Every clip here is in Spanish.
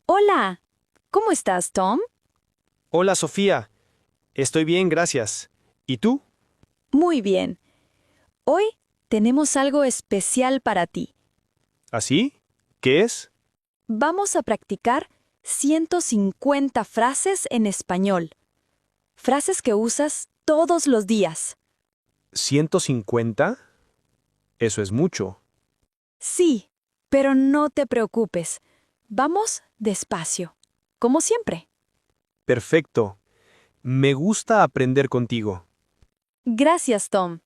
Hola, ¿cómo estás, Tom? Hola, Sofía. Estoy bien, gracias. ¿Y tú? Muy bien. Hoy tenemos algo especial para ti. ¿Así? ¿Qué es? Vamos a practicar 150 frases en español. Frases que usas todos los días. ¿150? Eso es mucho. Sí, pero no te preocupes. Vamos despacio, como siempre. Perfecto. Me gusta aprender contigo. Gracias, Tom.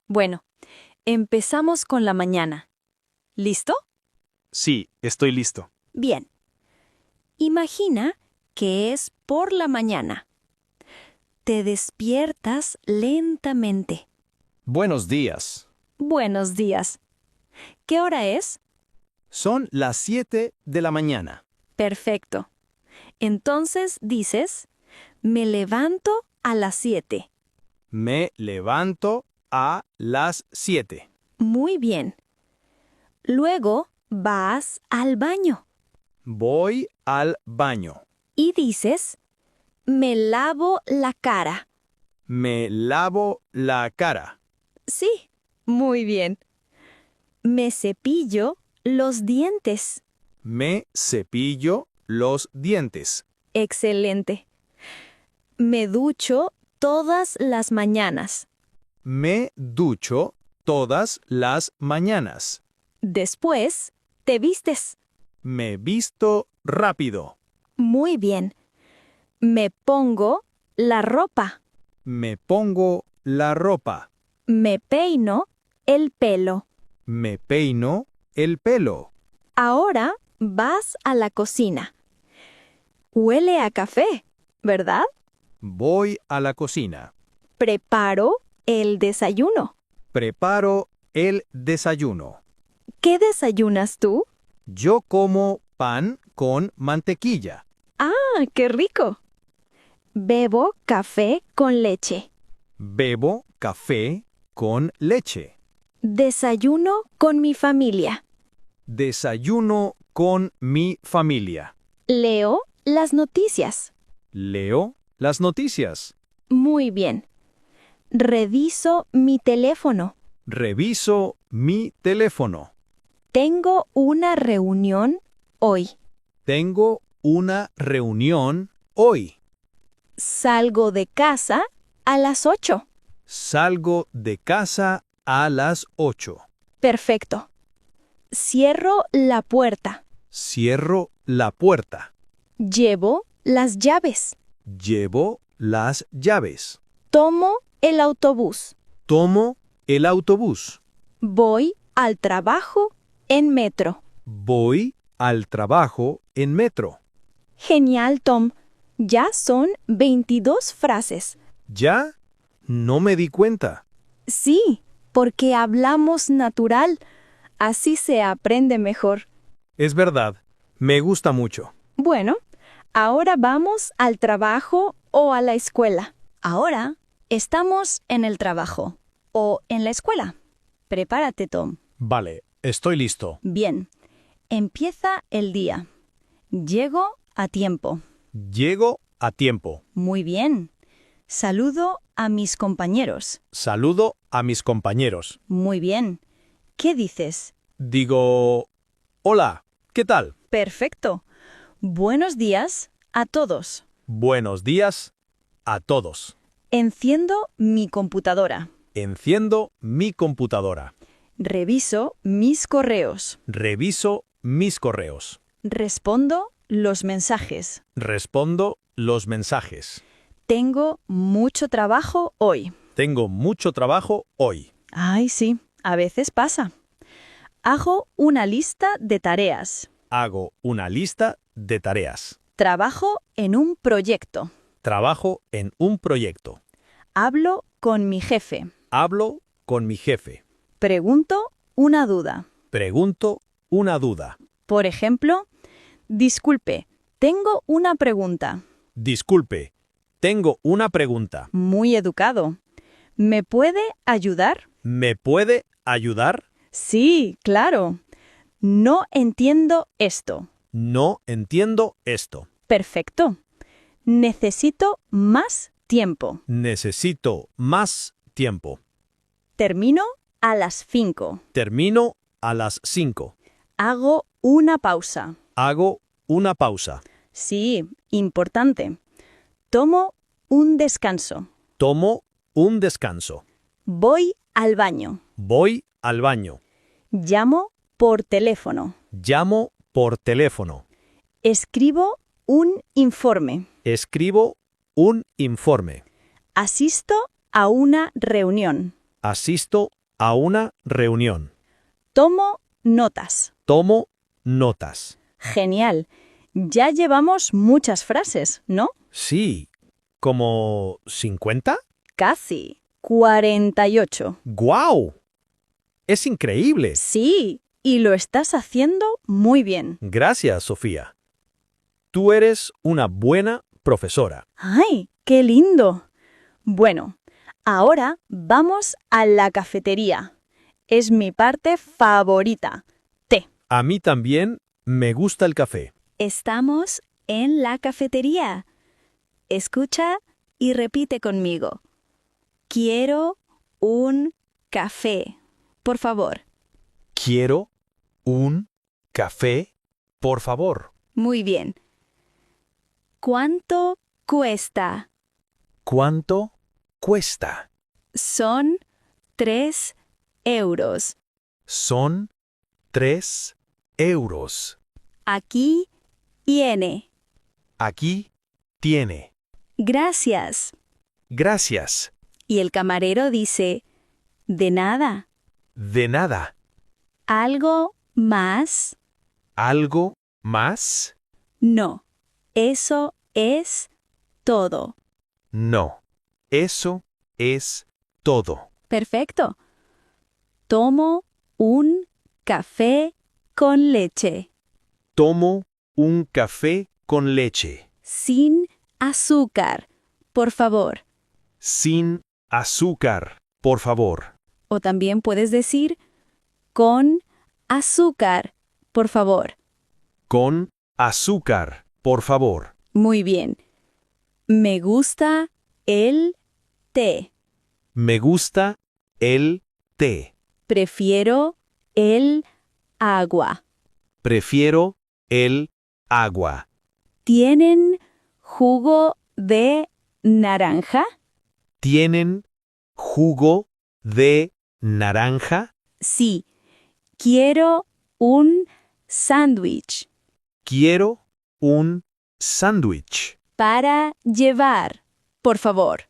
Bueno, empezamos con la mañana. ¿Listo? Sí, estoy listo. Bien. Imagina que es por la mañana. Te despiertas lentamente. Buenos días. Buenos días. ¿Qué hora es? Son las 7 de la mañana. Perfecto. Entonces dices, me levanto a las 7. Me levanto a las 7. Muy bien. Luego vas al baño Voy al baño. y dices, me lavo la cara. Me lavo la cara. Sí, muy bien. Me cepillo los dientes. Me cepillo los dientes. Excelente. Me ducho todas las mañanas. Me ducho todas las mañanas. Después, te vistes. Me visto rápido. Muy bien. Me pongo la ropa. Me pongo la ropa. Me peino el pelo. Me peino el pelo. Ahora vas a la cocina. Huele a café, ¿verdad? Voy a la cocina. Preparo el desayuno. Preparo el desayuno. ¿Qué desayunas tú? Yo como pan con mantequilla. ¡Ah, qué rico! Bebo café con leche. Bebo café con leche. Desayuno con mi familia. Desayuno con mi familia. Leo las noticias. Leo las noticias. Muy bien. Reviso mi teléfono. Reviso mi teléfono. Tengo una reunión hoy. Tengo una reunión hoy. Salgo de casa a las 8. Salgo de casa a las 8. Perfecto. Cierro la puerta. Cierro la puerta. Llevo las llaves. Llevo las llaves. Tomo el autobús. Tomo el autobús. Voy al trabajo en metro. Voy al trabajo en metro. Genial, Tom. Ya son 22 frases. ¿Ya? No me di cuenta. Sí, porque hablamos natural. Así se aprende mejor. Es verdad. Me gusta mucho. Bueno, ahora vamos al trabajo o a la escuela. Ahora estamos en el trabajo o en la escuela. Prepárate, Tom. Vale, estoy listo. Bien, empieza el día. Llego a tiempo. Llego a tiempo. Muy bien. Saludo a mis compañeros. Saludo a mis compañeros. Muy bien. ¿Qué dices? Digo, hola, ¿qué tal? Perfecto. Buenos días a todos. Buenos días a todos. Enciendo mi computadora. Enciendo mi computadora. Reviso mis correos. Reviso mis correos. Respondo los mensajes. Respondo los mensajes. Tengo mucho trabajo hoy. Tengo mucho trabajo hoy. Ay, sí, a veces pasa. Hago una lista de tareas. Hago una lista de tareas. Trabajo en un proyecto. Trabajo en un proyecto. Hablo con mi jefe. Hablo con mi jefe. Pregunto una duda. Pregunto una duda. Por ejemplo, disculpe, tengo una pregunta. Disculpe, tengo una pregunta. Muy educado. ¿Me puede ayudar? ¿Me puede ayudar? Sí, claro. No entiendo esto. No entiendo esto. Perfecto. Necesito más tiempo. Necesito más tiempo. Termino a las 5. Termino a las 5. Hago una pausa. Hago una pausa. Sí, importante. Tomo un descanso. Tomo un descanso. Voy al baño. Voy al baño. Llamo por teléfono. Llamo por teléfono. Escribo un informe. Escribo un informe. Asisto a una reunión. Asisto a una reunión. Tomo notas. Tomo notas. Genial. Ya llevamos muchas frases, ¿no? Sí. ¿Como 50? Casi. 48. ¡Guau! Es increíble. Sí, y lo estás haciendo muy bien. Gracias, Sofía. Tú eres una buena profesora. ¡Ay, qué lindo! Bueno, ahora vamos a la cafetería. Es mi parte favorita. Té. A mí también me gusta el café. Estamos en la cafetería. Escucha y repite conmigo. Quiero un café, por favor. Quiero un café, por favor. Muy bien. ¿Cuánto cuesta? ¿Cuánto cuesta? Son 3 euros. Son 3 euros. Aquí viene. Aquí tiene. Gracias. Gracias. Y el camarero dice, de nada. De nada. ¿Algo más? ¿Algo más? No. Eso es todo. No. Eso es todo. Perfecto. Tomo un café con leche. Tomo un café con leche. Sin azúcar, por favor. Sin azúcar, por favor. O también puedes decir, con azúcar, por favor. Con azúcar, por favor. Muy bien. Me gusta el té. Me gusta el té. Prefiero el agua. Prefiero el agua. ¿Tienen jugo de naranja? ¿Tienen jugo de naranja? Sí. Quiero un sándwich. Quiero un sándwich. Para llevar, por favor.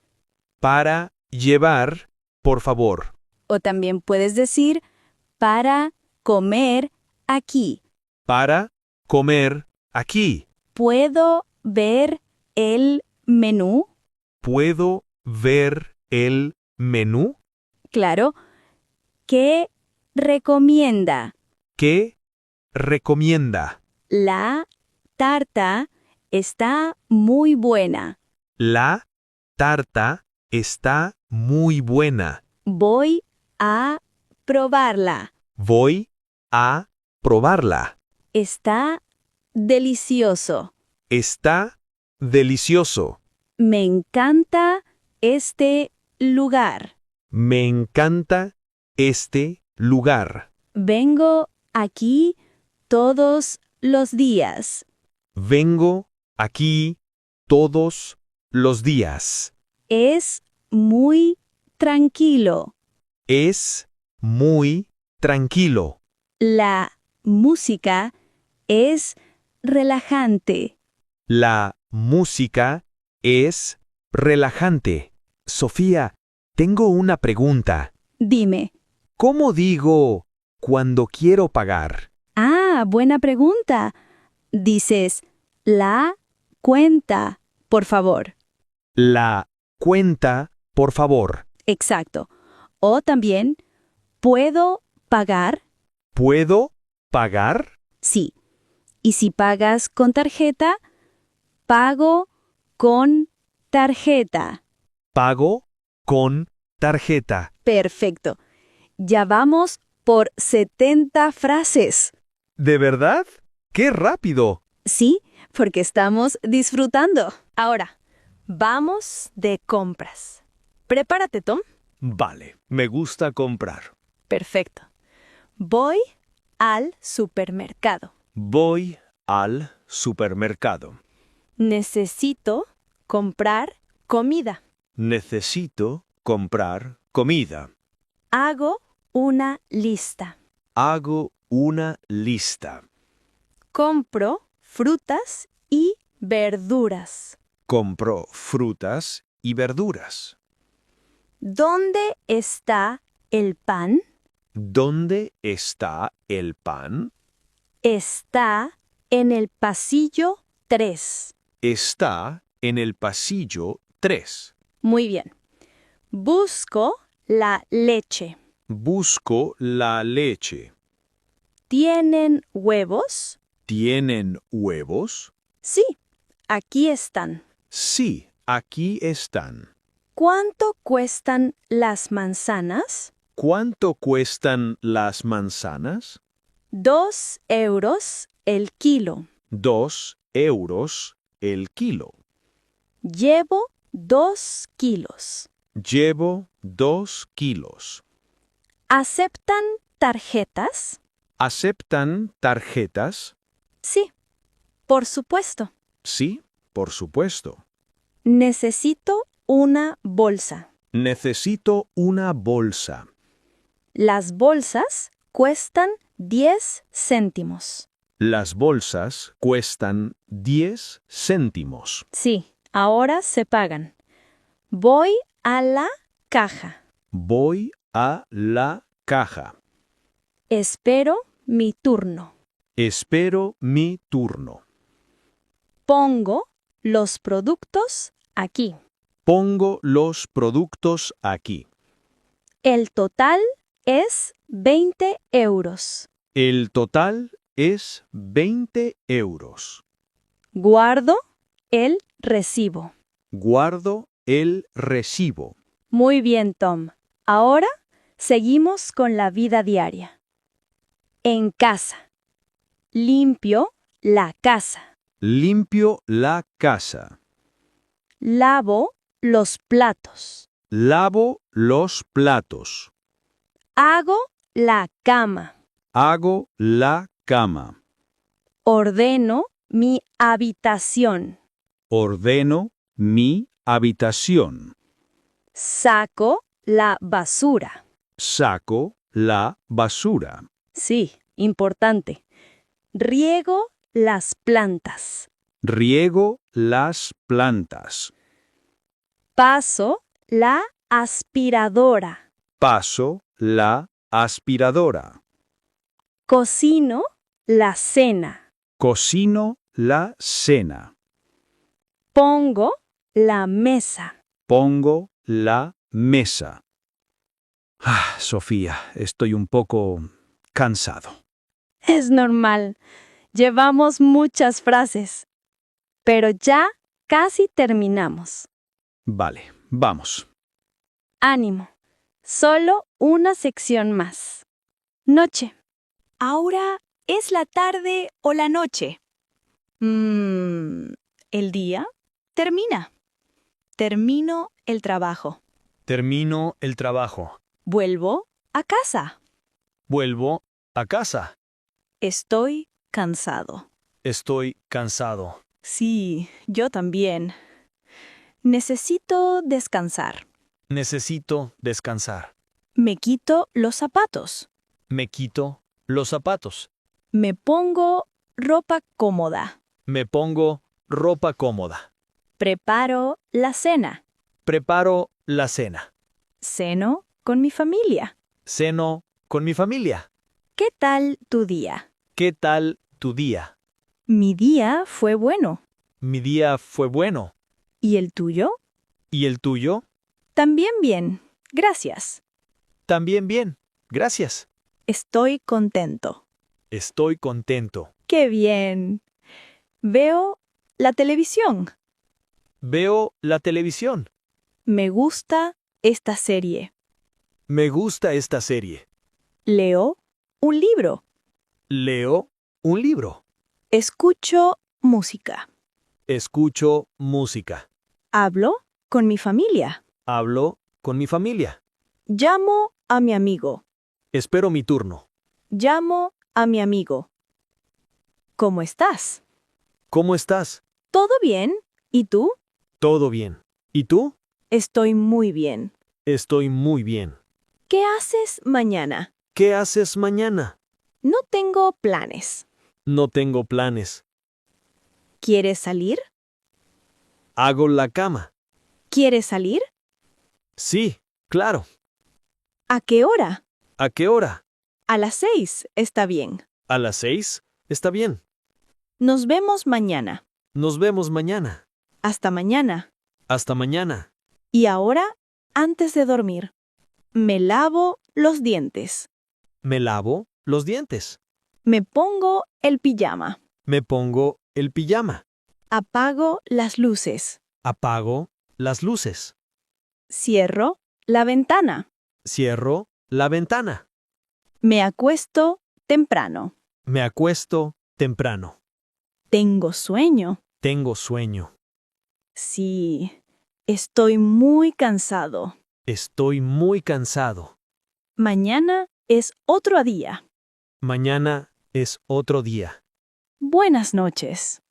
Para llevar, por favor. O también puedes decir, para comer aquí. Para comer aquí. ¿Puedo ver el menú? ¿Puedo ver el menú? Claro. ¿Qué recomienda? ¿Qué recomienda? La tarta está muy buena. La tarta está muy buena. Voy a probarla. Voy a probarla. Está delicioso. Está delicioso. Me encanta este lugar. Me encanta este lugar. Vengo aquí todos los días. Vengo aquí todos los días. Es muy tranquilo. Es muy tranquilo. La música es relajante. La música es relajante. Sofía, tengo una pregunta. Dime. ¿Cómo digo cuando quiero pagar? Ah, buena pregunta. Dices, la cuenta, por favor. La cuenta, por favor. Exacto. O también, ¿puedo pagar? ¿Puedo pagar? Sí. Y si pagas con tarjeta, pago con tarjeta. Pago con tarjeta. Perfecto. Ya vamos por 70 frases. ¿De verdad? ¡Qué rápido! Sí, porque estamos disfrutando. Ahora, vamos de compras. Prepárate, Tom. Vale, me gusta comprar. Perfecto. Voy al supermercado. Voy al supermercado. Necesito comprar comida. Necesito comprar comida. Hago una lista. Hago una lista. Compro frutas y verduras. Compro frutas y verduras. ¿Dónde está el pan? ¿Dónde está el pan? Está en el pasillo 3. Está en el pasillo 3. Muy bien. Busco la leche. Busco la leche. ¿Tienen huevos? ¿Tienen huevos? Sí, aquí están. Sí, aquí están. ¿Cuánto cuestan las manzanas? ¿Cuánto cuestan las manzanas? 2 euros el kilo. 2 euros el kilo. Llevo 2 kilos. Llevo 2 kilos. ¿Aceptan tarjetas? ¿Aceptan tarjetas? Sí, por supuesto. Sí, por supuesto. Necesito una bolsa. Necesito una bolsa. Las bolsas cuestan 10 céntimos. Las bolsas cuestan 10 céntimos. Sí, ahora se pagan. Voy a la caja. Voy a la caja. Espero mi turno. Espero mi turno. Pongo los productos aquí. Pongo los productos aquí. El total es 20 euros. El total es 20 euros. Guardo el recibo. Guardo el recibo. Muy bien, Tom. Ahora seguimos con la vida diaria. En casa. Limpio la casa. Limpio la casa. Lavo los platos. Lavo los platos. Hago la cama. Hago la cama. Ordeno mi habitación. Ordeno mi habitación. Saco la basura. Saco la basura. Sí, importante. Riego las plantas. Riego las plantas. Paso la aspiradora. Paso la aspiradora. Cocino la cena. Cocino la cena. Pongo la mesa. Pongo la mesa. Sofía, estoy un poco cansado. Es normal. Llevamos muchas frases. Pero ya casi terminamos. Vale, vamos. Ánimo. Solo una sección más. Noche. Ahora es la tarde o la noche. El día termina. Termino el trabajo. Termino el trabajo. Vuelvo a casa. Vuelvo a casa. Estoy cansado. Estoy cansado. Sí, yo también. Necesito descansar. Necesito descansar. Me quito los zapatos. Me quito los zapatos. Me pongo ropa cómoda. Me pongo ropa cómoda. Preparo la cena. Preparo la cena. Ceno con mi familia. Ceno con mi familia. ¿Qué tal tu día? ¿Qué tal tu día? Mi día fue bueno. Mi día fue bueno. ¿Y el tuyo? ¿Y el tuyo? También bien. Gracias. También bien. Gracias. Estoy contento. Estoy contento. ¡Qué bien! Veo la televisión. Veo la televisión. Me gusta esta serie. Me gusta esta serie. Leo un libro. Leo un libro. Escucho música. Escucho música. Hablo con mi familia. Hablo con mi familia. Llamo a mi amigo. Espero mi turno. Llamo a mi amigo. ¿Cómo estás? ¿Cómo estás? ¿Todo bien? ¿Y tú? Todo bien. ¿Y tú? Estoy muy bien. Estoy muy bien. ¿Qué haces mañana? ¿Qué haces mañana? No tengo planes. No tengo planes. ¿Quieres salir? Hago la cama. ¿Quieres salir? Sí, claro. ¿A qué hora? ¿A qué hora? A las 6 está bien. ¿A las 6? Está bien. Nos vemos mañana. Nos vemos mañana. Hasta mañana. Hasta mañana. Y ahora, antes de dormir, me lavo los dientes. Me lavo los dientes. Me pongo el pijama. Me pongo el pijama. Apago las luces. Apago las luces. Cierro la ventana. Cierro la ventana. Me acuesto temprano. Me acuesto temprano. Tengo sueño. Tengo sueño. Sí, estoy muy cansado. Estoy muy cansado. Mañana es otro día. Mañana es otro día. Buenas noches.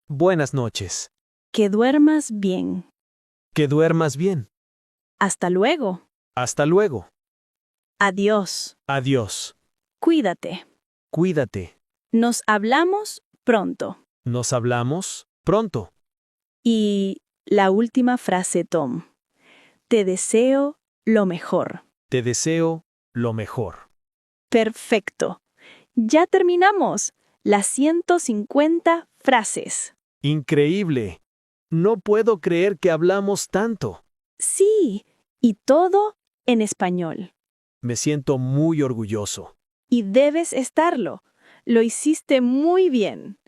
Buenas noches. Que duermas bien. Que duermas bien. Hasta luego. Hasta luego. Adiós. Adiós. Cuídate. Cuídate. Nos hablamos pronto. Nos hablamos pronto. Y la última frase, Tom. Te deseo lo mejor. Te deseo lo mejor. Perfecto. Ya terminamos las 150 frases. Increíble. No puedo creer que hablamos tanto. Sí, y todo en español. Me siento muy orgulloso. Y debes estarlo. Lo hiciste muy bien.